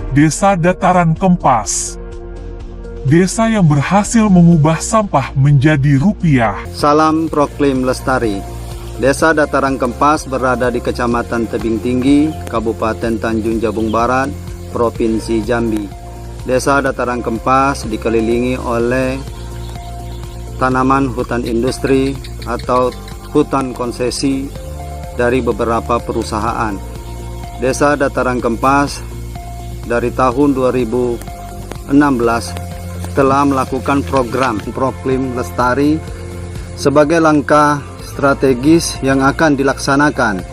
Desa Dataran Kempas. Desa yang berhasil mengubah sampah menjadi rupiah. Salam Proklim Lestari. Desa Dataran Kempas berada di Kecamatan Tebing Tinggi, Kabupaten Tanjung Jabung Barat, Provinsi Jambi. Desa Dataran Kempas dikelilingi oleh tanaman hutan industri atau hutan konsesi dari beberapa perusahaan. Desa Dataran Kempas dari tahun 2016 telah melakukan program Proklim Lestari sebagai langkah strategis yang akan dilaksanakan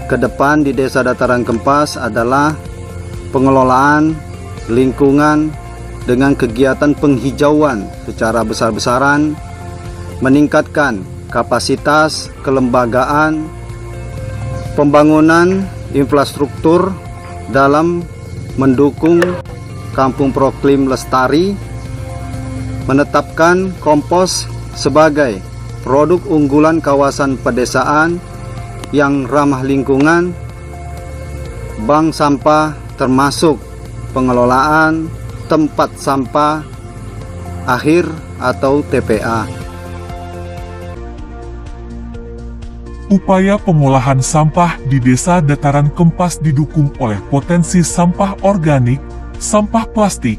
ke depan di Desa Dataran Kempas adalah pengelolaan lingkungan dengan kegiatan penghijauan secara besar-besaran, meningkatkan kapasitas kelembagaan, pembangunan infrastruktur dalam mendukung Kampung Proklim Lestari, menetapkan kompos sebagai produk unggulan kawasan pedesaan yang ramah lingkungan, bank sampah termasuk pengelolaan tempat sampah akhir atau TPA. Upaya pengolahan sampah di Desa Dataran Kempas didukung oleh potensi sampah organik, sampah plastik,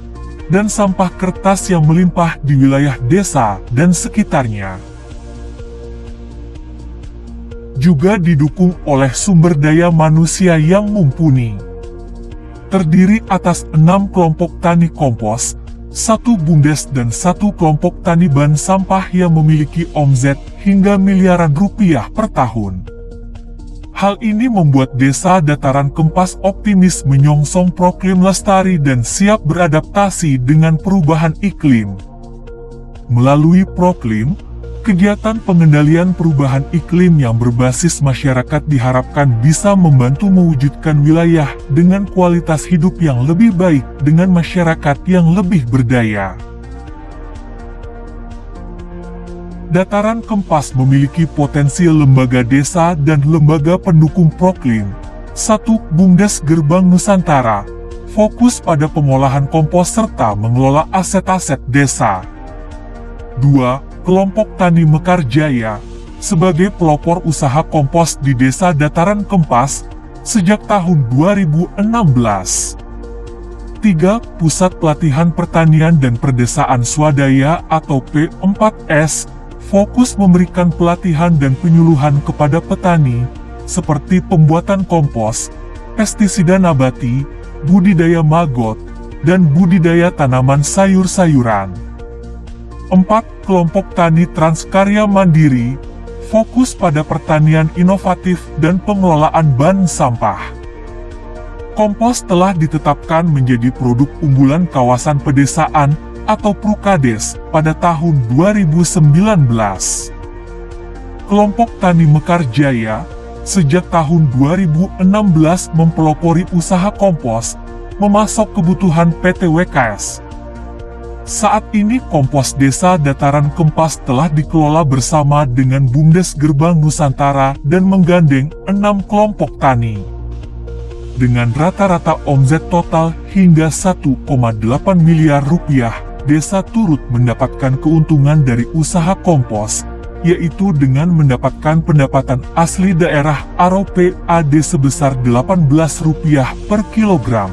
dan sampah kertas yang melimpah di wilayah desa dan sekitarnya. Juga didukung oleh sumber daya manusia yang mumpuni. Terdiri atas 6 kelompok tani kompos, 1 BUMDes dan 1 kelompok tani ban sampah yang memiliki omzet hingga miliaran rupiah per tahun. Hal ini membuat Desa Dataran Kempas optimis menyongsong Proklim Lestari dan siap beradaptasi dengan perubahan iklim. Melalui Proklim, kegiatan pengendalian perubahan iklim yang berbasis masyarakat diharapkan bisa membantu mewujudkan wilayah dengan kualitas hidup yang lebih baik dengan masyarakat yang lebih berdaya. Dataran Kempas memiliki potensi lembaga desa dan lembaga pendukung Proklim. 1. BUMDes Gerbang Nusantara, fokus pada pengolahan kompos serta mengelola aset-aset desa. 2. Kelompok Tani Mekar Jaya, sebagai pelopor usaha kompos di Desa Dataran Kempas sejak tahun 2016. 3. Pusat Pelatihan Pertanian dan Perdesaan Swadaya atau P4S, fokus memberikan pelatihan dan penyuluhan kepada petani, seperti pembuatan kompos, pestisida nabati, budidaya maggot, dan budidaya tanaman sayur-sayuran. 4. Kelompok Tani Transkarya Mandiri, fokus pada pertanian inovatif dan pengelolaan ban sampah. Kompos telah ditetapkan menjadi produk unggulan kawasan pedesaan atau Prukades pada tahun 2019. Kelompok Tani Mekar Jaya sejak tahun 2016 mempelopori usaha kompos, memasok kebutuhan PT WKS. Saat ini kompos Desa Dataran Kempas telah dikelola bersama dengan BUMDes Gerbang Nusantara dan menggandeng 6 kelompok tani. Dengan rata-rata omzet total hingga 1,8 miliar rupiah, desa turut mendapatkan keuntungan dari usaha kompos, yaitu dengan mendapatkan pendapatan asli daerah atau PAD sebesar Rp18 per kilogram.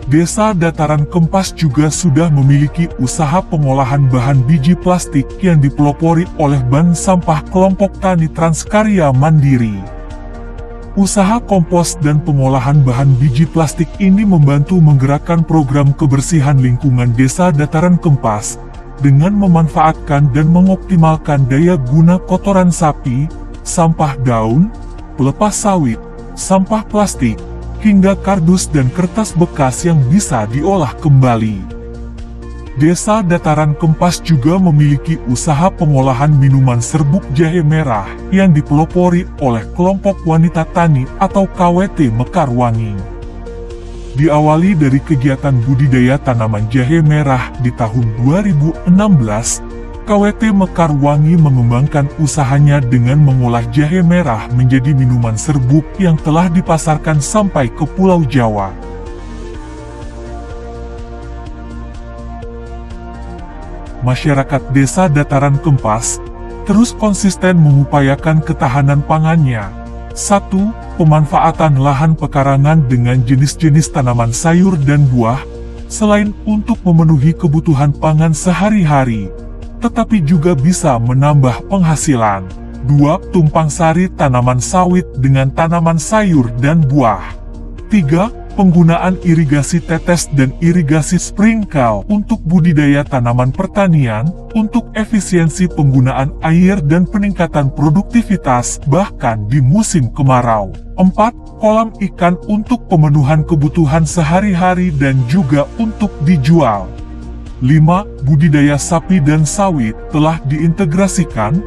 Desa Dataran Kempas juga sudah memiliki usaha pengolahan bahan biji plastik yang dipelopori oleh Bank Sampah Kelompok Tani Transkarya Mandiri. Usaha kompos dan pengolahan bahan biji plastik ini membantu menggerakkan program kebersihan lingkungan Desa Dataran Kempas dengan memanfaatkan dan mengoptimalkan daya guna kotoran sapi, sampah daun, pelepas sawit, sampah plastik, hingga kardus dan kertas bekas yang bisa diolah kembali. Desa Dataran Kempas juga memiliki usaha pengolahan minuman serbuk jahe merah yang dipelopori oleh kelompok wanita tani atau KWT Mekarwangi. Diawali dari kegiatan budidaya tanaman jahe merah di tahun 2016, KWT Mekarwangi mengembangkan usahanya dengan mengolah jahe merah menjadi minuman serbuk yang telah dipasarkan sampai ke Pulau Jawa. masyarakat Desa Dataran Kempas terus konsisten mengupayakan ketahanan pangannya. 1. Pemanfaatan lahan pekarangan dengan jenis-jenis tanaman sayur dan buah, selain untuk memenuhi kebutuhan pangan sehari-hari, tetapi juga bisa menambah penghasilan. 2. Tumpang sari tanaman sawit dengan tanaman sayur dan buah. 3. Penggunaan irigasi tetes dan irigasi sprinkle untuk budidaya tanaman pertanian, untuk efisiensi penggunaan air dan peningkatan produktivitas bahkan di musim kemarau. 4. Kolam ikan untuk pemenuhan kebutuhan sehari-hari dan juga untuk dijual. 5. Budidaya sapi dan sawit telah diintegrasikan,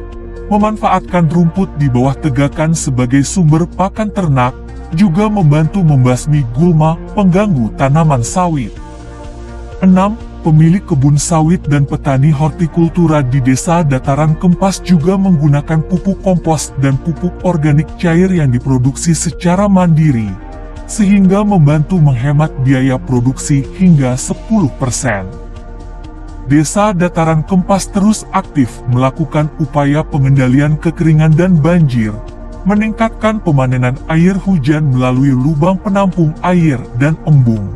memanfaatkan rumput di bawah tegakan sebagai sumber pakan ternak, juga membantu membasmi gulma pengganggu tanaman sawit. 6. Pemilik kebun sawit dan petani hortikultura di Desa Dataran Kempas juga menggunakan pupuk kompos dan pupuk organik cair yang diproduksi secara mandiri, sehingga membantu menghemat biaya produksi hingga 10%. Desa Dataran Kempas terus aktif melakukan upaya pengendalian kekeringan dan banjir, meningkatkan pemanenan air hujan melalui lubang penampung air dan embung,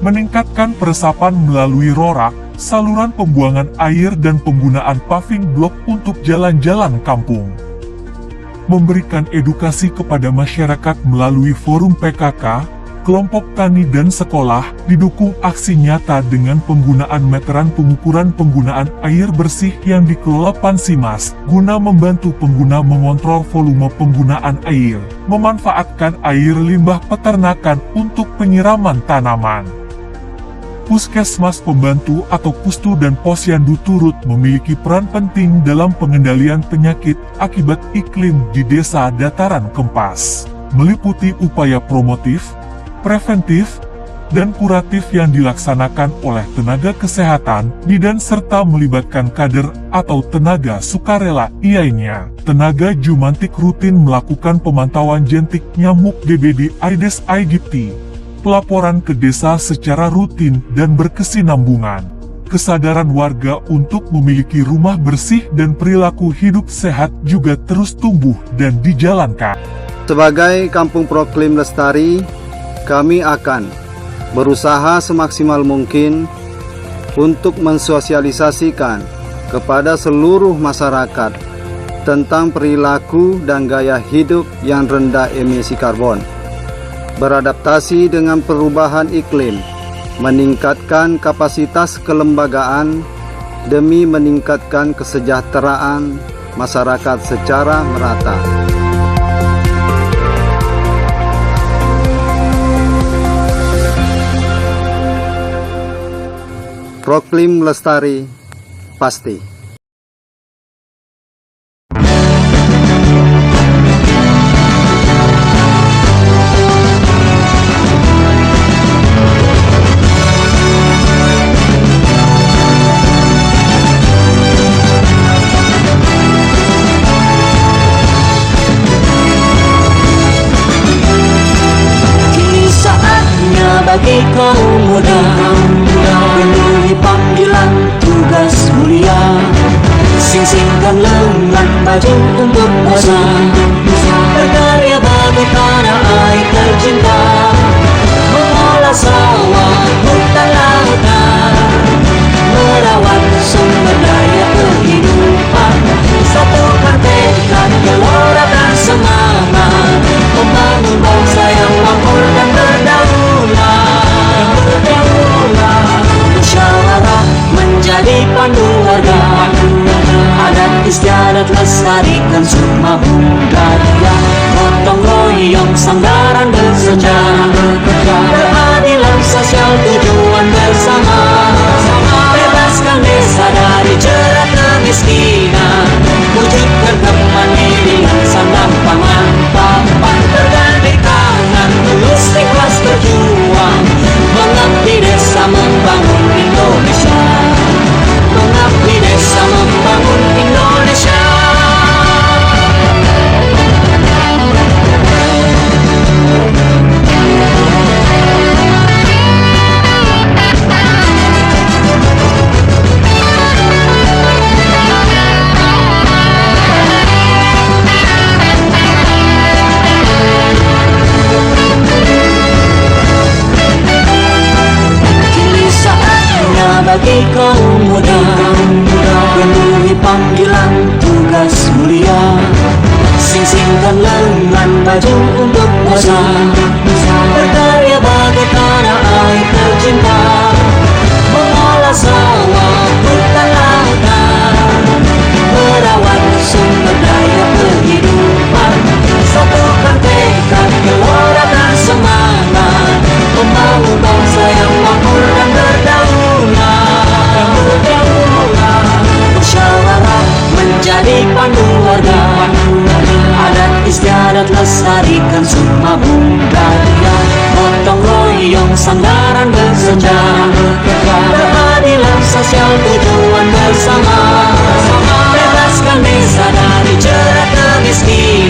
meningkatkan peresapan melalui rorak, saluran pembuangan air dan penggunaan paving block untuk jalan-jalan kampung, memberikan edukasi kepada masyarakat melalui forum PKK, kelompok tani dan sekolah, didukung aksi nyata dengan penggunaan meteran pengukuran penggunaan air bersih yang dikelola Pansimas, guna membantu pengguna mengontrol volume penggunaan air, memanfaatkan air limbah peternakan untuk penyiraman tanaman. Puskesmas Pembantu atau Pustu dan Posyandu turut memiliki peran penting dalam pengendalian penyakit akibat iklim di Desa Dataran Kempas, meliputi upaya promotif, preventif, dan kuratif yang dilaksanakan oleh tenaga kesehatan, bidan serta melibatkan kader atau tenaga sukarela lainnya. Tenaga Jumantik rutin melakukan pemantauan jentik nyamuk DBD Aedes aegypti, pelaporan ke desa secara rutin dan berkesinambungan. Kesadaran warga untuk memiliki rumah bersih dan perilaku hidup sehat juga terus tumbuh dan dijalankan. Sebagai Kampung Proklim Lestari, kami akan berusaha semaksimal mungkin untuk mensosialisasikan kepada seluruh masyarakat tentang perilaku dan gaya hidup yang rendah emisi karbon, beradaptasi dengan perubahan iklim, meningkatkan kapasitas kelembagaan demi meningkatkan kesejahteraan masyarakat secara merata. Proklim Lestari, pasti. Kini saatnya bagi kaum muda penuhi panggilan tugas mulia, sing-singkan lengan baju untuk bangsa, berkarya bagi tanah air tercinta, mengolah sawah, hutan lautan, merawat sumber daya kehidupan, satukan tekad, gelora dan semangat, membangun bangsa yang makmur dan berdaulat. Musyawarah menjadi pandu warga, adat istiadat lestarikan semua budaya, gotong royong sanggaran dan maju untuk nusa, berkarya bagai tanah air tercinta, mengolah sawah hutan lautan, merawat sumber daya kehidupan, satukan tekad gelora dan semangat, membangun bangsa yang makmur dan berdaulat, musyawarah menjadi pandu warga, adat istiadat lestarikan semua budaya, gotong royong sandaran bersenja, keadilan sosial tujuan bersama, bebaskan desa dari jerat kemiskinan.